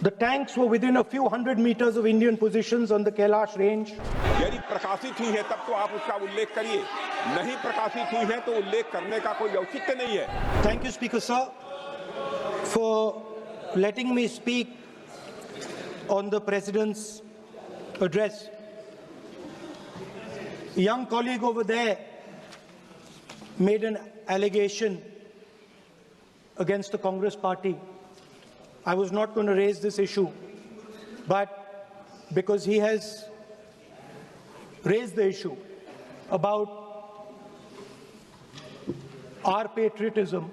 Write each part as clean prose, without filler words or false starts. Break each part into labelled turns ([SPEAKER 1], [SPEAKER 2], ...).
[SPEAKER 1] The tanks were within a few hundred meters of Indian positions on the Kailash range.
[SPEAKER 2] यदि प्रकाशित हुई है तब तो आप उसका उल्लेख करिए, नहीं प्रकाशित हुई है तो उल्लेख करने का कोई औचित्य नहीं है।
[SPEAKER 1] Thank you, Speaker Sir, for letting me speak on the President's address. A young colleague over there made an allegation against the Congress party. I was not going to raise this issue, but because he has raised the issue about our patriotism,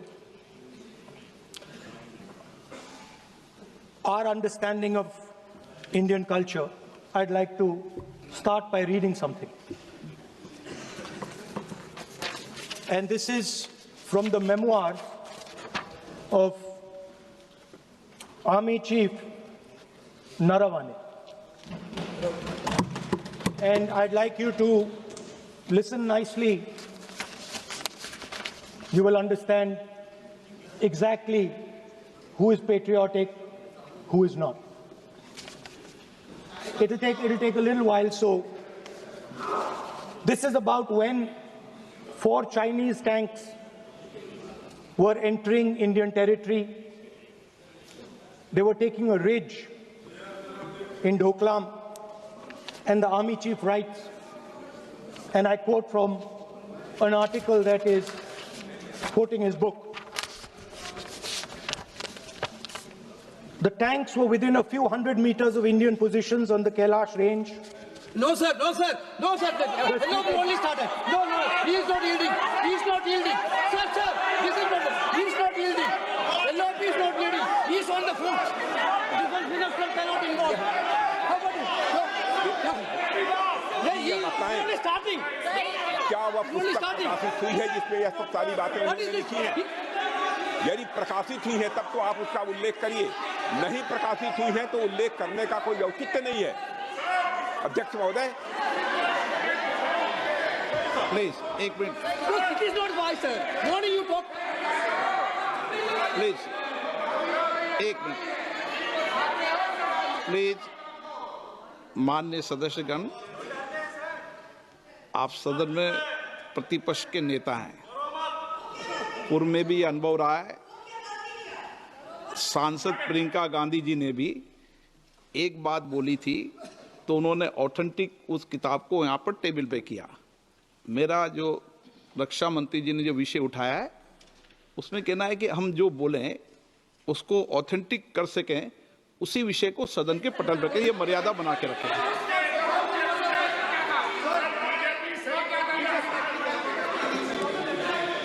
[SPEAKER 1] our understanding of Indian culture, I'd like to start by reading something. And this is from the memoirs of Army Chief Naravane. And I'd like you to listen nicely. You will understand exactly who is patriotic, who is not. It'll take a little while, so this is about when 4 Chinese tanks were entering Indian territory. They were taking a ridge in Doklam, and the Army Chief writes, and I quote from an article that is quoting his book. The tanks were within a few hundred meters of Indian positions on the Kailash range.
[SPEAKER 3] No, sir, no, sir, no, sir. No, we only started. No, he is not yielding. He is not yielding. Sir, this is not. He is not yielding. The LOP is not yielding. He is on the foot. Defense minister cannot involve. How about it? He is only starting.
[SPEAKER 2] क्या वह पुस्तक प्रकाशित हुई है जिसमें यह सब सारी बातें उन्होंने लिखी हैं? यदि प्रकाशित हुई है तब तो आप उसका उल्लेख करिए, नहीं प्रकाशित हुई है तो उल्लेख करने का कोई औचित्य नहीं है। अध्यक्ष महोदय,
[SPEAKER 4] प्लीज एक minute.
[SPEAKER 3] It is not wise, sir. What do you talk?
[SPEAKER 4] Please एक मिनट। प्लीज माननीय सदस्यगण, आप सदन में प्रतिपक्ष के नेता हैं। पूर्व में भी अनुभव रहा है। सांसद प्रियंका गांधी जी ने भी एक बात बोली थी तो उन्होंने ऑथेंटिक उस किताब को यहाँ पर टेबल पे किया। मेरा जो रक्षा मंत्री जी ने जो विषय उठाया है उसमें कहना है कि हम जो बोलें उसको ऑथेंटिक कर सकें, उसी विषय को सदन के पटल पर रखें, ये मर्यादा बना के रखें।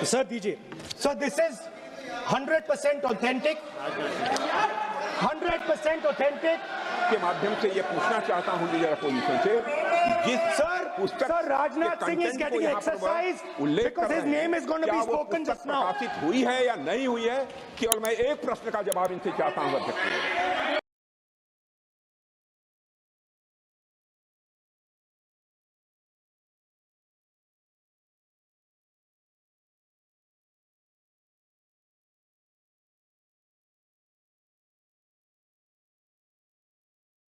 [SPEAKER 1] Sir, DJ. So this is 100% authentic. 100% authentic.
[SPEAKER 2] के माध्यम से ये पूछना चाहता हूं लीडर अपोजिशन से, जिस
[SPEAKER 1] Sir, Rajnath Singh is getting exercise because his name is going to be spoken just now.
[SPEAKER 2] प्रकाशित हुई है या नहीं हुई है, केवल मैं एक प्रश्न का जवाब इनसे चाहता हूं अध्यक्ष।